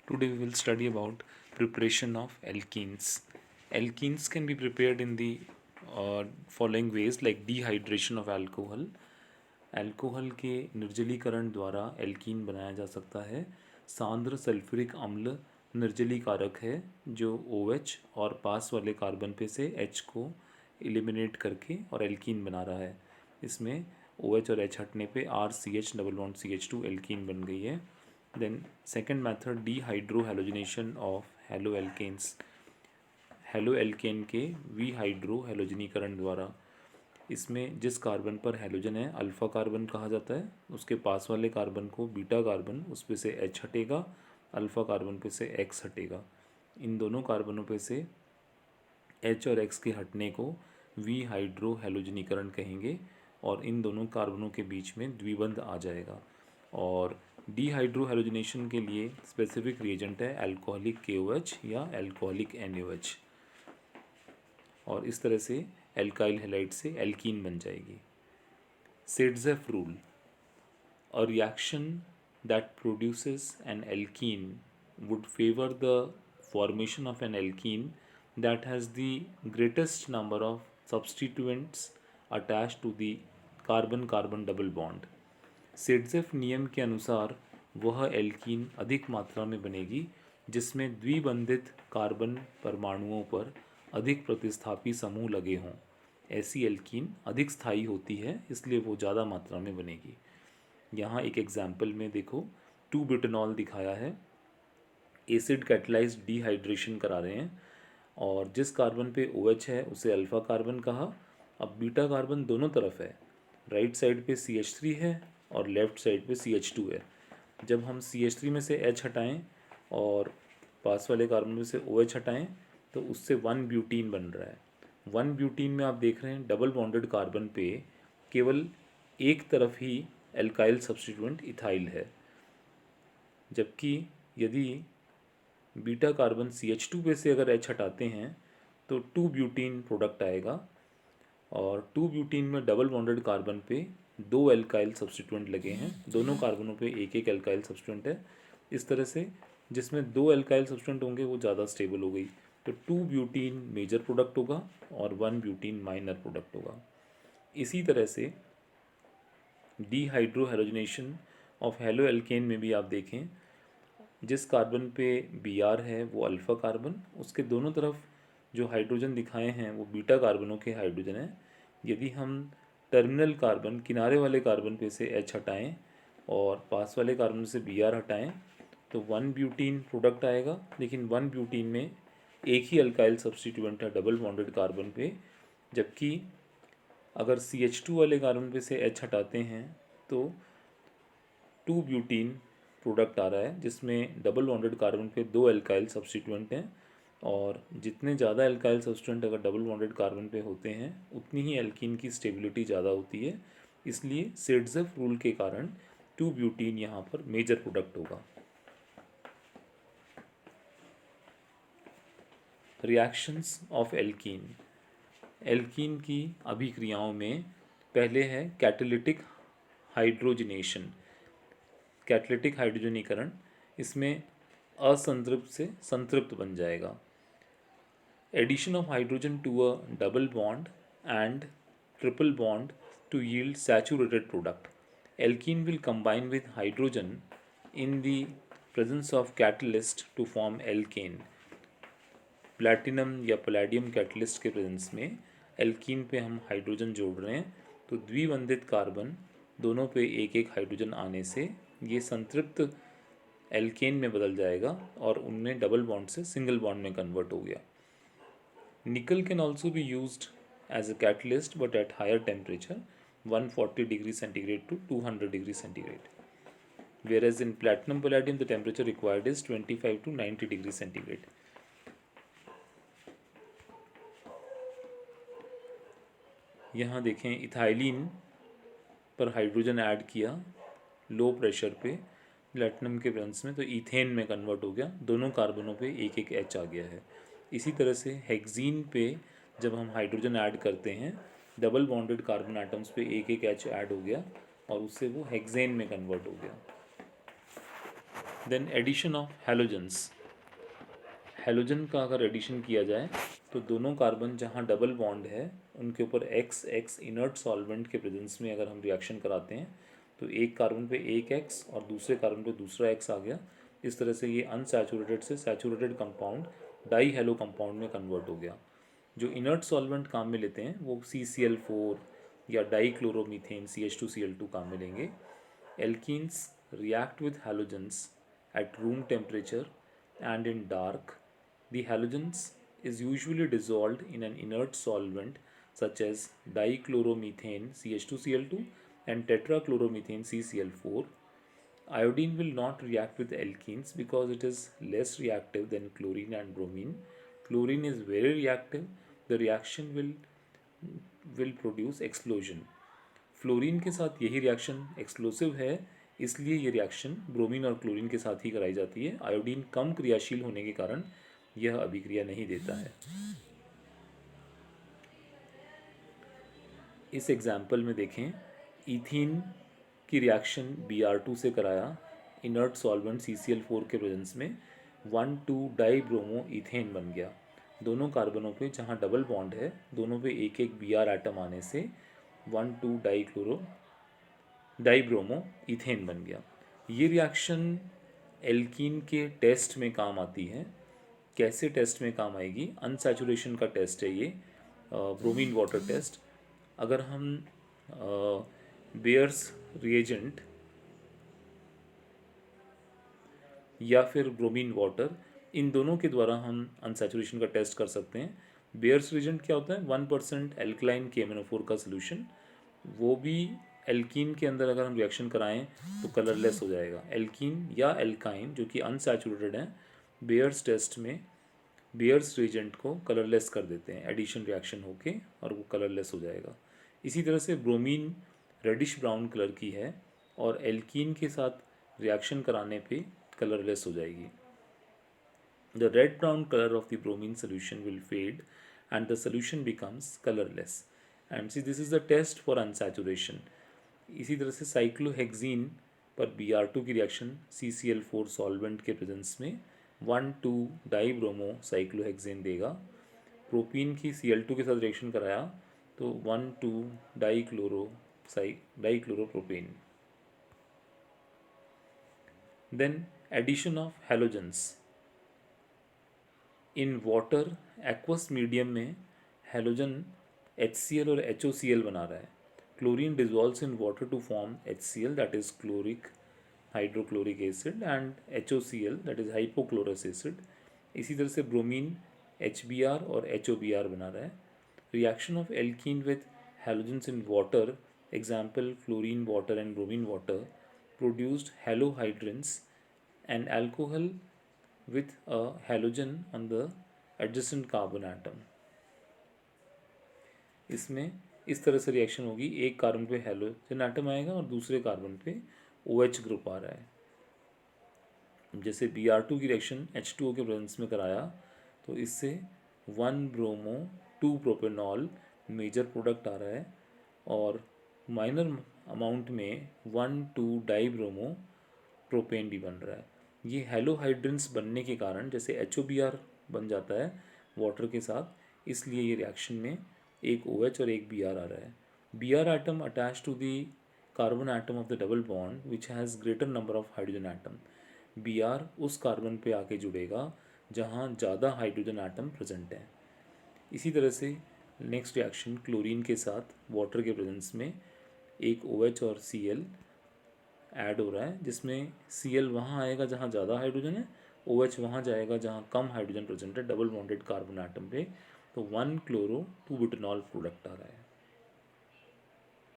Today we will study about preparation of alkenes. Alkenes can be prepared in the following ways like dehydration of alcohol. Alcohol के निर्जलीकरण द्वारा alkene बनाया जा सकता है. सांद्र sulphuric अम्ल निर्जलीकारक है जो OH और पास वाले कार्बन पे से H को एलिमिनेट करके और एल्कीन बना रहा है. इसमें OH और H हटने पे RCH double bond CH2 alkene बन गई है. Then second method dehydrohalogenation of halo alkanes. Halo alkane के विहाइड्रो हेलोजनीकरण द्वारा इसमें जिस कार्बन पर हेलोजन है अल्फ़ा कार्बन कहा जाता है, उसके पास वाले कार्बन को बीटा कार्बन, उस पे से H हटेगा, अल्फ़ा कार्बन पे से X हटेगा. इन दोनों कार्बनों पे से H और X के हटने को विहाइड्रो हेलोजनीकरण कहेंगे और इन दोनों कार्बनों के बीच में द्विबंध आ जाएगा. और डीहाइड्रो हेलोजनेशन के लिए स्पेसिफिक रिएजेंट है अल्कोहलिक KOH या अल्कोहलिक NaOH और इस तरह से एल्काइल हैलाइड से एल्कीन बन जाएगी. सेड्जेफ rule. A reaction that produces an alkene would favor the formation of an alkene that has the greatest number of substituents attached to the carbon carbon double bond. Saytzeff नियम के अनुसार वह alkene अधिक मात्रा में बनेगी जिसमें द्विबंधित कार्बन परमाणुओं पर अधिक प्रतिस्थापी समूह लगे हों. ऐसी एल्कीन अधिक स्थायी होती है, इसलिए वो ज़्यादा मात्रा में बनेगी. यहाँ एक एग्जाम्पल में देखो 2-बुटानॉल दिखाया है. एसिड कैटलाइज्ड डिहाइड्रेशन करा रहे हैं और जिस कार्बन पे OH है उसे अल्फ़ा कार्बन कहा. अब बीटा कार्बन दोनों तरफ है, राइट साइड पे CH3 है और लेफ़्ट साइड पे CH2 है. जब हम CH3 में से H हटाएं और पास वाले कार्बन में से OH हटाएं तो उससे 1 ब्यूटीन बन रहा है. 1 ब्यूटीन में आप देख रहे हैं डबल बॉन्डेड कार्बन पे केवल एक तरफ ही एल्काइल सब्स्टिट्यूएंट इथाइल है, जबकि यदि बीटा कार्बन CH2 पे से अगर H हटाते हैं तो 2 ब्यूटीन प्रोडक्ट आएगा और 2 ब्यूटीन में डबल बॉन्डेड कार्बन पे 2 एल्काइल सब्स्टिट्यूएंट लगे हैं. दोनों कार्बनों पे एक एक एल्काइल सब्स्टिट्यूएंट है. इस तरह से जिसमें 2 एल्काइल सब्स्टिट्यूएंट होंगे वो ज़्यादा स्टेबल हो गई. तो 2 ब्यूटीन मेजर प्रोडक्ट होगा और 1 ब्यूटीन माइनर प्रोडक्ट होगा. इसी तरह से dehydro halogenation of halo alkane में भी आप देखें जिस कार्बन पे Br है वो अल्फ़ा कार्बन, उसके दोनों तरफ जो हाइड्रोजन दिखाए हैं वो बीटा कार्बनों के हाइड्रोजन हैं. यदि हम टर्मिनल कार्बन किनारे वाले कार्बन पे से H हटाएं और पास वाले कार्बन से Br हटाएं तो 1 ब्यूटीन प्रोडक्ट आएगा, लेकिन 1 ब्यूटीन में एक ही अल्काइल सब्स्टिट्यूएंट है डबल बॉन्डेड कार्बन पे, जबकि अगर CH2 वाले कार्बन पे से H हटाते हैं तो 2 ब्यूटीन प्रोडक्ट आ रहा है जिसमें डबल बॉन्डेड कार्बन पे 2 एल्काइल सब्स्टिट्यूएंट हैं और जितने ज़्यादा एल्काइल सब्स्टिट्यूएंट अगर डबल बॉन्डेड कार्बन पे होते हैं उतनी ही एल्कीन की स्टेबिलिटी ज़्यादा होती है. इसलिए सेड्जेफ रूल के कारण 2 ब्यूटीन यहाँ पर मेजर प्रोडक्ट होगा. Reactions of alkene. एल्कीन की अभिक्रियाओं में पहले है कैटालिटिक हाइड्रोजनेशन, कैटालिटिक हाइड्रोजनीकरण. इसमें असंतृप्त से संतृप्त बन जाएगा. Addition of hydrogen to a double bond and triple bond to yield saturated product. Alkene will combine with hydrogen in the presence of catalyst to form alkane. Platinum या palladium catalyst के presence में alkene पे हम hydrogen जोड़ रहे हैं तो द्विबंधित carbon दोनों पे एक एक हाइड्रोजन आने से ये संतृप्त एल्केन में बदल जाएगा और उनमें डबल बॉन्ड से सिंगल बॉन्ड में कन्वर्ट हो गया. Nickel can also be used as a catalyst but at higher temperature 140 degree centigrade to 200 degree centigrade, whereas in platinum palladium the temperature required is 25 to 90 degree centigrade. यहाँ देखें ethylene पर hydrogen add किया low pressure पे platinum के presence में तो ethane में convert हो गया, दोनों कार्बनों पे एक एक H आ गया है. इसी तरह से हेक्सीन पे जब हम हाइड्रोजन ऐड करते हैं डबल बॉन्डेड कार्बन आटम्स पे एक एक H ऐड हो गया और उससे वो हेक्सेन में कन्वर्ट हो गया. Then addition of halogens, halogen का अगर एडिशन किया जाए तो दोनों कार्बन जहाँ डबल बॉन्ड है उनके ऊपर एक्स एक्स इनर्ट सॉल्वेंट के प्रेजेंस में अगर हम रिएक्शन कराते हैं तो एक कार्बन पे एक एक्स और दूसरे कार्बन पे दूसरा एक्स आ गया। इस तरह से ये अनसैचुरेटेड से saturated compound die hello compound में कन्वर्ट हो गया। जो इनर्ट सॉल्वेंट काम में लेते हैं वो CCl4 या डाईक्लोरोमीथेन CH2Cl2 काम में लेंगे। Alkenes react with halogens at room temperature and in dark. The halogens is usually dissolved in an inert solvent such as dichloromethane CH2Cl2 and tetrachloromethane CCl4. Iodine will not react with alkenes because it is less reactive than chlorine and bromine. Chlorine is very reactive. The reaction will produce explosion. Fluorine के साथ यही reaction explosive है, इसलिए ये reaction bromine और chlorine के साथ ही कराई जाती है। आयोडीन कम क्रियाशील होने के कारण यह अभिक्रिया नहीं देता है। इस एग्जाम्पल में देखें, इथीन की रिएक्शन Br2 से कराया इनर्ट सॉल्वेंट CCl4 के प्रेजेंस में 1,2 डाई ब्रोमो इथेन बन गया। दोनों कार्बनों पे जहाँ डबल बॉन्ड है दोनों पे एक एक Br एटम आने से 1,2 डाई ब्रोमो इथेन बन गया। ये रिएक्शन एल्कीन के टेस्ट में काम आती है। कैसे टेस्ट में काम आएगी? अनसैचुरेशन का टेस्ट है ये, ब्रोमीन वाटर टेस्ट। अगर हम बेयर्स रिएजेंट या फिर ब्रोमीन वाटर, इन दोनों के द्वारा हम अनसैचुरेशन का टेस्ट कर सकते हैं। बेयर्स रिएजेंट क्या होता है? 1% एल्कलाइन KMnO4 का सोल्यूशन, वो भी एल्कीन के अंदर अगर हम रिएक्शन कराएं तो कलरलेस हो जाएगा। एल्कीन या एल्काइन जो कि अनसैचुरेटेड है, बेयर्स टेस्ट में बेयर्स रिएजेंट को कलरलेस कर देते हैं, एडिशन रिएक्शन होके, और वो कलरलेस हो जाएगा। इसी तरह से ब्रोमीन रेडिश ब्राउन कलर की है और एल्कीन के साथ रिएक्शन कराने पे कलरलेस हो जाएगी। The red brown color of the bromine solution will fade and the solution becomes colorless. And see, this is the test for unsaturation. इसी तरह से साइक्लोहेक्सीन पर Br2 की रिएक्शन CCl4 सॉल्वेंट के प्रेजेंस में 1,2 डाई ब्रोमो साइक्लोहेक्सेन देगा। Propene की Cl2 के साथ रिएक्शन कराया तो 1,2 dichloropropane. Then addition of halogens in water, aqueous medium में हैलोजन HCl और HOCl बना रहा है। Chlorine dissolves in water to form HCl that is chloric hydrochloric acid and HOCl that is hypochlorous acid. इसी तरह से ब्रोमीन HBr और HOBr बना रहा है। Reaction of alkene with halogens in water, example fluorine water and bromine water, produced halohydrins and alcohol with a halogen on the adjacent carbon atom। इसमें इस तरह से रिएक्शन होगी, एक कार्बन पे हैलोजन एटम आएगा और दूसरे कार्बन पे OH ग्रुप आ रहा है। जैसे Br2 की रिएक्शन H2O के प्रेजेंस में कराया तो इससे 1 ब्रोमो 2 प्रोपेनॉल मेजर प्रोडक्ट आ रहा है और माइनर अमाउंट में 1,2 डाई ब्रोमो प्रोपेन भी बन रहा है। ये हैलोहाइड्रेंस बनने के कारण जैसे HOBr बन जाता है वाटर के साथ, इसलिए ये रिएक्शन में एक OH और एक Br आ रहा है। Br atom attached to the carbon atom of the double bond which has greater number of hydrogen atom। Br उस कार्बन पे आके जुड़ेगा जहाँ ज़्यादा हाइड्रोजन एटम प्रेजेंट है। इसी तरह से नेक्स्ट रिएक्शन क्लोरीन के साथ वाटर के प्रेजेंस में एक OH और Cl ऐड हो रहा है, जिसमें Cl वहाँ आएगा जहाँ ज़्यादा हाइड्रोजन है, OH वहाँ जाएगा जहाँ कम हाइड्रोजन प्रेजेंट है डबल बॉन्डेड कार्बन एटम पे, तो 1 क्लोरो 2 बुटेनॉल प्रोडक्ट आ रहा है।